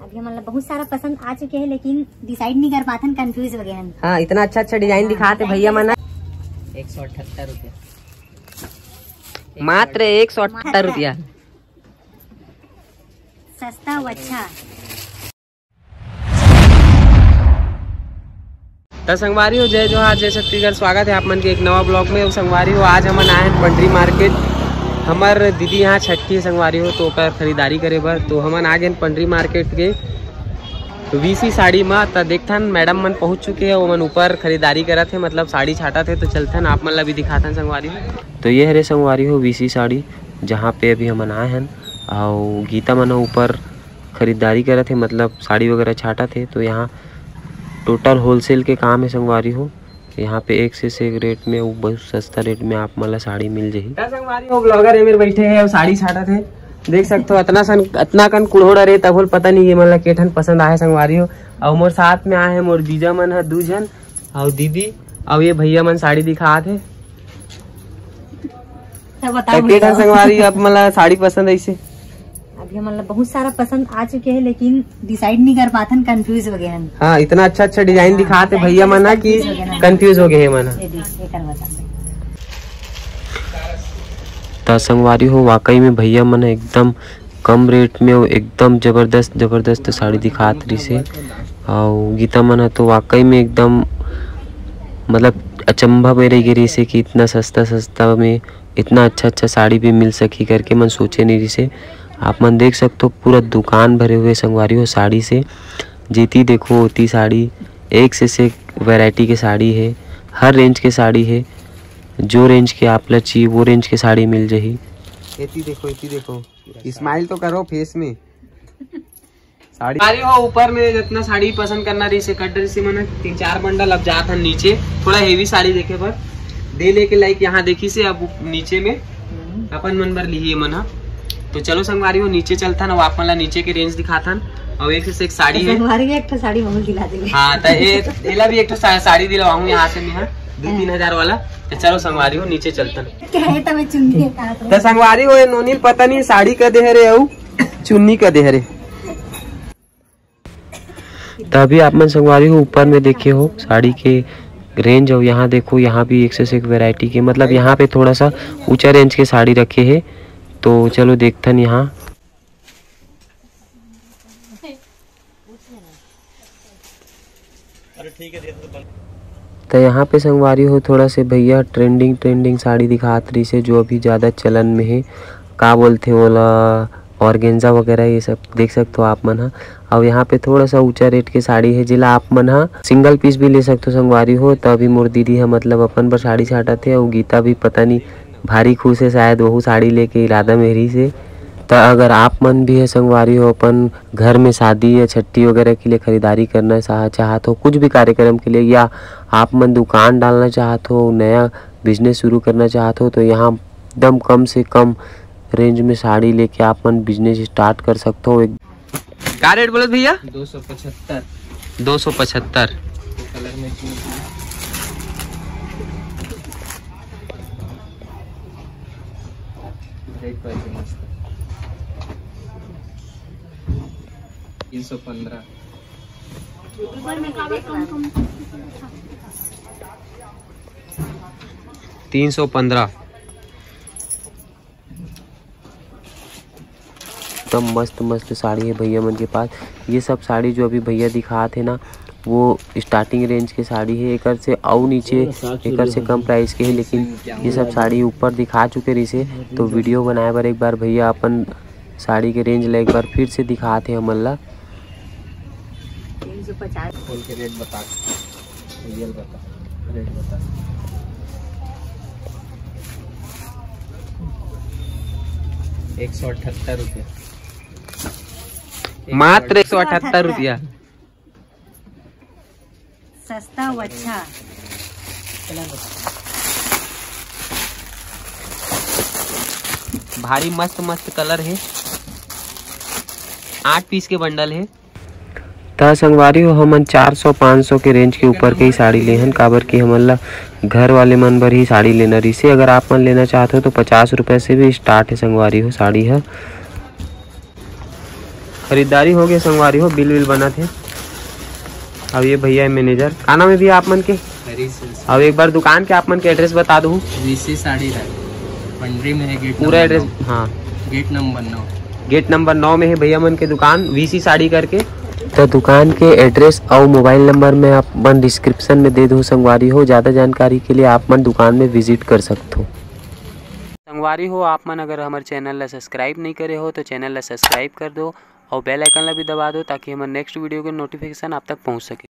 अभी मतलब बहुत सारा पसंद आ चुके हैं, लेकिन डिसाइड नहीं कर पाते, कंफ्यूज हो गए हैं। हाँ, इतना अच्छा अच्छा डिजाइन दिखाते भैया मना। 178 रुपया, मात्र 178 रुपया, सस्ता और अच्छा। तो संगवारी हो, जय जोहार, जय छत्तीसगढ़। स्वागत है आप मन के एक नवा ब्लॉग में। संगवारी हो, आज हमन आए हैं पंडरी मार्केट। हमार दीदी यहाँ छठी है संगवारी हो, तो ओकर खरीदारी करे बर तो हमन आ गए पंडरी मार्केट के वीसी साड़ी में। तो देखथन मैडम मन पहुँच चुके हैं, वो मन ऊपर खरीदारी करत है, मतलब साड़ी छाटा थे। तो चलथन आप मन ला भी दिखाथन संगवारी हो। तो ये हरे संगवारी हो वीसी साड़ी, जहाँ पे अभी हमन आए हैं। और गीता मन ऊपर खरीदारी करत है, मतलब साड़ी वगैरह छाटा थे। तो यहाँ टोटल होलसेल के काम है संगवारी हो। यहाँ पे एक से एक रेट में, वो बहुत सस्ता रेट में आप मतलब साड़ी मिल जाएगी। संगवारी हो, ब्लॉगर है मेरे बैठे हैं, साड़ी छाटा थे, देख सकते हो। इतना कन कुड़ोड़ा रे, तब पता नहीं ये मतलब केठन पसंद आए संगवारी हो। और मोर साथ में आए हैं मोर जीजा मन है 2 जन, और दीदी और ये भैया मन साड़ी दिखा थे। केठन संगवारी अब मतलब साड़ी पसंद ऐसे अभी मतलब बहुत सारा पसंद आ चुके हैं, लेकिन डिसाइड नहीं कर पाते, कंफ्यूज हो गए हैं। हाँ, इतना अच्छा अच्छा डिजाइन दिखाते भैया मना कि कंफ्यूज हो गए मना। तो संगवारी हो, वाकई में भैया मन एकदम कम रेट में एकदम जबरदस्त साड़ी दिखात रही से। और गीता मन तो वाकई में एकदम मतलब अचंभा में रह गई से कि इतना सस्ता में इतना अच्छा साड़ी भी मिल सकी करके मन सोचे नहीं रही से। आप मन देख सकते हो, पूरा दुकान भरे हुए संगवारी हो साड़ी से। जीती देखो उती साड़ी, एक से एक वैरायटी के साड़ी है, हर रेंज के साड़ी है। जो रेंज के आप चाहिए वो रेंज के साड़ी मिल जाही। इती देखो, स्माइल तो करो फेस में। साड़ी हो ऊपर में जितना साड़ी पसंद करना रही से कट रही से मना 3-4 बंडल अब जात है नीचे। थोड़ा हेवी साड़ी देखे पर दे लेके लाइक यहाँ देखी से अब नीचे में अपन मन बर ली मना। तो चलो संगवारी हो, नीचे चलता ना, आप मतलब नीचे के रेंज दिखाथन। और एक से एक साड़ी है, एक साड़ी बहुत दिला देंगे। हाँ, तो एला भी एक साड़ी दिलवाऊं यहाँ से मैं 2-3 हजार वाला। तो चलो संगवारी हो, नीचे चलतन। तो संगवारी हो, नोनी पता नहीं साड़ी का दे रे और चुन्नी का दे रे। तभी आप मन संगवारी हो ऊपर में देखे हो साड़ी के रेंज। और यहाँ देखो, यहाँ भी एक से एक वैरायटी के, मतलब यहाँ पे थोड़ा सा ऊंचा रेंज के साड़ी रखे है। तो चलो देखथन यहाँ। तो यहाँ पे संगवारी हो थोड़ा से भैया ट्रेंडिंग साड़ी दिखात रही से, जो अभी ज़्यादा चलन में है। का बोलते बोला ऑर्गेन्जा वगैरह, ये सब देख सकते हो आप मन। और यहाँ पे थोड़ा सा ऊंचा रेट के साड़ी है, जिला आप मन सिंगल पीस भी ले सकते हो संगवारी हो। तो अभी मोर दीदी है मतलब अपन पर साड़ी छाटा थे, और गीता भी पता नहीं भारी खुश है, शायद वह साड़ी लेके इरादा मेरी से। तो अगर आप मन भी है संगवारी हो, अपन घर में शादी या छठी वगैरह के लिए खरीदारी करना चाहते हो, कुछ भी कार्यक्रम के लिए, या आप मन दुकान डालना चाहते हो, नया बिजनेस शुरू करना चाहते हो, तो यहाँ एकदम कम से कम रेंज में साड़ी लेके आप मन बिजनेस स्टार्ट कर सकते हो। क्या रेट बोले भैया? 275। कलर में 315। 315 एकदम मस्त साड़ी है भैया मन के पास। ये सब साड़ी जो अभी भैया दिखा थे ना, वो स्टार्टिंग रेंज के साड़ी है। एक से और नीचे एक से कम प्राइस के है, लेकिन ये सब साड़ी ऊपर दिखा चुके रही से। तो वीडियो बनाए बार एक बार भैया अपन साड़ी के रेंज ला एक बार फिर से दिखाते हैं हमन ला। 350 खोल के रेट बता, रियल बता, रेट बता। 178 रुपया, मात्र 178 रुपया, सस्ता और अच्छा। भारी मस्त कलर है, 8 पीस के बंडल है। तो संगवारी हो, हमन 400-500 के रेंज के ऊपर के ही साड़ी लेहन, काबर की हमन ला घर वाले मन बर ही साड़ी लेना रही से। अगर आप मन लेना चाहते हो तो 50 रुपए से भी स्टार्ट है संगवारी हो साड़ी है। खरीदारी हो गया संगवारी हो, बिल विल बना थे। अब ये भैया है मैनेजर, का नाम है भैया आप मन के? अब एक बार दुकान के आप मन के एड्रेस बता दो। वीसी साड़ी पंडरी में है, गेट पूरा एड्रेस। हाँ, गेट नंबर 9, गेट नंबर 9 में है भैया मन के दुकान, वीसी साड़ी करके। तो दुकान के एड्रेस और मोबाइल नंबर में आप मन डिस्क्रिप्शन में दे दो संगवारी हो। ज़्यादा जानकारी के लिए आप मन दुकान में विजिट कर सकते हो। संगवारी हो, आप मन अगर हमारे चैनल ला सब्सक्राइब नहीं करे हो तो चैनल ला सब्सक्राइब कर दो और बेल आइकन ला भी दबा दो, ताकि हमारे नेक्स्ट वीडियो के नोटिफिकेशन आप तक पहुंच सके।